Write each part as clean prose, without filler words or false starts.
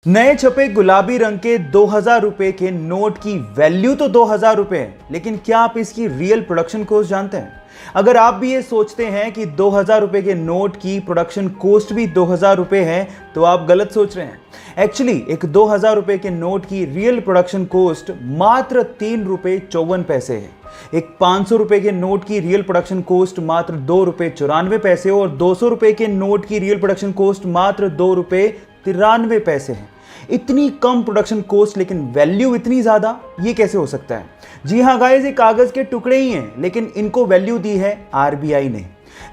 नए छपे गुलाबी रंग के 2000 रुपए के नोट की वैल्यू तो 2000 रुपए है, लेकिन क्या आप इसकी रियल प्रोडक्शन कॉस्ट जानते हैं? अगर आप भी ये सोचते हैं कि 2000 रुपए के नोट की प्रोडक्शन कॉस्ट भी 2000 रुपए है, तो आप गलत सोच रहे हैं। एक्चुअली एक 2000 रुपए के नोट की रियल प्रोडक्शन कॉस्ट मात्र 3 रुपए 54 पैसे है। एक 500 रुपए के नोट की रियल प्रोडक्शन कॉस्ट मात्र 2 रुपए 94 पैसे और 200 रुपए के नोट की रियल प्रोडक्शन कॉस्ट मात्र 2 रुपए 93 पैसे है। इतनी कम प्रोडक्शन कॉस्ट लेकिन वैल्यू इतनी ज्यादा, ये कैसे हो सकता है? जी हाँ गाइस, ये कागज के टुकड़े ही हैं, लेकिन इनको वैल्यू दी है आरबीआई ने।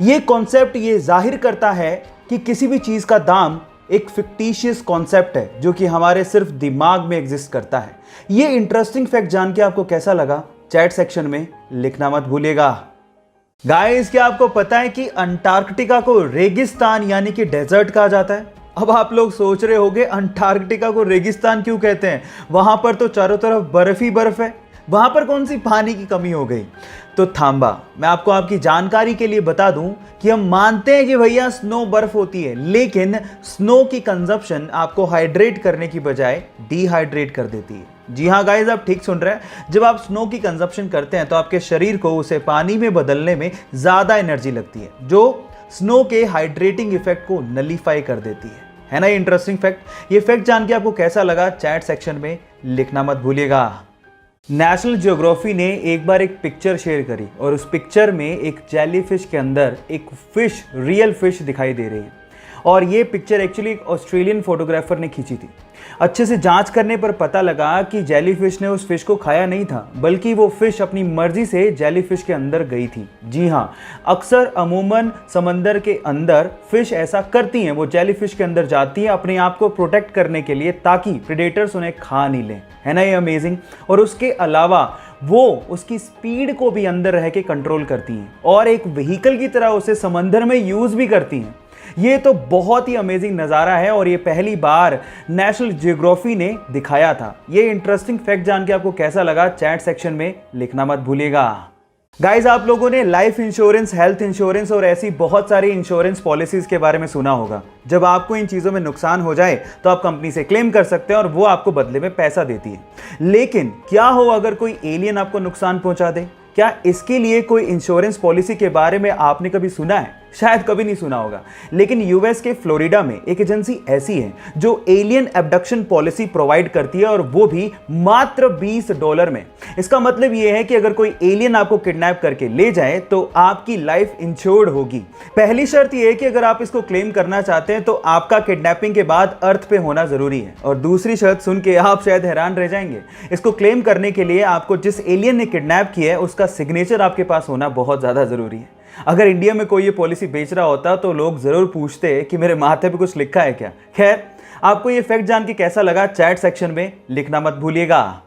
ये कॉन्सेप्ट ये जाहिर करता है कि किसी भी चीज का दाम एक फिक्टिशियस कॉन्सेप्ट है जो कि हमारे सिर्फ दिमाग में एग्जिस्ट करता है। ये इंटरेस्टिंग फैक्ट जान के आपको कैसा लगा, चैट सेक्शन में लिखना मत भूलिएगा। गाइस, क्या आपको पता है कि अंटार्कटिका को रेगिस्तान यानी कि डेजर्ट कहा जाता है? अब आप लोग सोच रहे होंगे अंटार्कटिका को रेगिस्तान क्यों कहते हैं, वहां पर तो चारों तरफ बर्फ ही बर्फ है, वहां पर कौन सी पानी की कमी हो गई? तो थांबा, मैं आपको आपकी जानकारी के लिए बता दूं कि हम मानते हैं कि भैया स्नो बर्फ होती है, लेकिन स्नो की कंजप्शन आपको हाइड्रेट करने की बजाय डिहाइड्रेट कर देती है। जी हाँ गाइस, आप ठीक सुन रहे हैं। जब आप स्नो की कंजप्शन करते हैं तो आपके शरीर को उसे पानी में बदलने में ज्यादा एनर्जी लगती है, जो स्नो के हाइड्रेटिंग इफेक्ट को नलीफाई कर देती है ना? ये इंटरेस्टिंग फैक्ट। ये फैक्ट जान के आपको कैसा लगा, चैट सेक्शन में लिखना मत भूलिएगा। नेशनल ज्योग्राफी ने एक बार एक पिक्चर शेयर करी और उस पिक्चर में एक जेलीफिश के अंदर एक फिश, रियल फिश दिखाई दे रही है। और ये पिक्चर एक्चुअली एक ऑस्ट्रेलियन फोटोग्राफर ने खींची थी। अच्छे से जांच करने पर पता लगा कि जेलीफिश ने उस फिश को खाया नहीं था, बल्कि वो फिश अपनी मर्जी से जेलीफिश के अंदर गई थी। जी हाँ, अक्सर अमूमन समंदर के अंदर फिश ऐसा करती हैं, वो जेलीफिश के अंदर जाती हैं अपने आप को प्रोटेक्ट करने के लिए, ताकि प्रेडेटर्स उन्हें खा नहीं लें। है ना ये अमेजिंग? और उसके अलावा वो उसकी स्पीड को भी अंदर रह के कंट्रोल करती हैं और एक व्हीकल की तरह उसे समंदर में यूज भी करती हैं। ये तो बहुत ही अमेजिंग नज़ारा है और ये पहली बार नेशनल ज्योग्राफी ने दिखाया था। ये इंटरेस्टिंग फैक्ट जान के आपको कैसा लगा, चैट सेक्शन में लिखना मत भूलिएगा। गाइज, आप लोगों ने लाइफ इंश्योरेंस, हेल्थ इंश्योरेंस और ऐसी बहुत सारी इंश्योरेंस पॉलिसीज के बारे में सुना होगा। जब आपको इन चीज़ों में नुकसान हो जाए तो आप कंपनी से क्लेम कर सकते हैं और वो आपको बदले में पैसा देती है। लेकिन क्या हो अगर कोई एलियन आपको नुकसान पहुंचा दे? क्या इसके लिए कोई इंश्योरेंस पॉलिसी के बारे में आपने कभी सुना है? शायद कभी नहीं सुना होगा, लेकिन यूएस के फ्लोरिडा में एक एजेंसी ऐसी है जो एलियन एब्डक्शन पॉलिसी प्रोवाइड करती है, और वो भी मात्र $20 में। इसका मतलब यह है कि अगर कोई एलियन आपको किडनैप करके ले जाए तो आपकी लाइफ इंश्योर्ड होगी। पहली शर्त यह है कि अगर आप इसको क्लेम करना चाहते हैं तो आपका किडनैपिंग के बाद अर्थ पे होना जरूरी है। और दूसरी शर्त सुन के आप शायद हैरान रह जाएंगे। इसको क्लेम करने के लिए आपको जिस एलियन ने किडनैप किया है उसका सिग्नेचर आपके पास होना बहुत ज्यादा जरूरी है। अगर इंडिया में कोई ये पॉलिसी बेच रहा होता तो लोग जरूर पूछते कि मेरे माथे पे कुछ लिखा है क्या। खैर, आपको ये फैक्ट जान के कैसा लगा, चैट सेक्शन में लिखना मत भूलिएगा।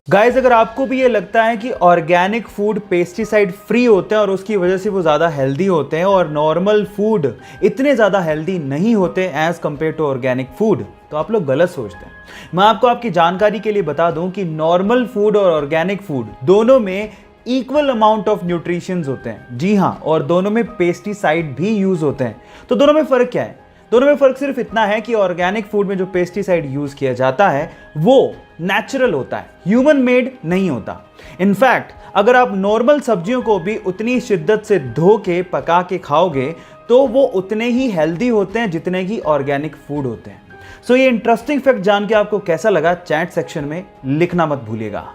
गाइस, अगर आपको भी ये लगता है कि ऑर्गेनिक फूड पेस्टिसाइड फ्री होते हैं और उसकी वजह से वो ज़्यादा हेल्दी होते हैं और नॉर्मल फूड इतने ज़्यादा हेल्दी नहीं होते as compare to organic food, तो आप लोग गलत सोचते हैं। मैं आपको आपकी जानकारी के लिए बता दूं कि नॉर्मल फूड और ऑर्गेनिक फूड दोनों में इक्वल अमाउंट ऑफ न्यूट्रिशंस होते हैं। जी हाँ, और दोनों में पेस्टिसाइड भी यूज होते हैं। तो दोनों में फर्क क्या है? दोनों में फर्क सिर्फ इतना है कि ऑर्गेनिक फूड में जो पेस्टिसाइड यूज किया जाता है वो नेचुरल होता है, ह्यूमन मेड नहीं होता। इनफैक्ट अगर आप नॉर्मल सब्जियों को भी उतनी शिद्दत से धो के पका के खाओगे तो वो उतने ही हेल्दी होते हैं जितने की ऑर्गेनिक फूड होते हैं। सो ये इंटरेस्टिंग फैक्ट जान के आपको कैसा लगा, चैट सेक्शन में लिखना मत भूलिएगा।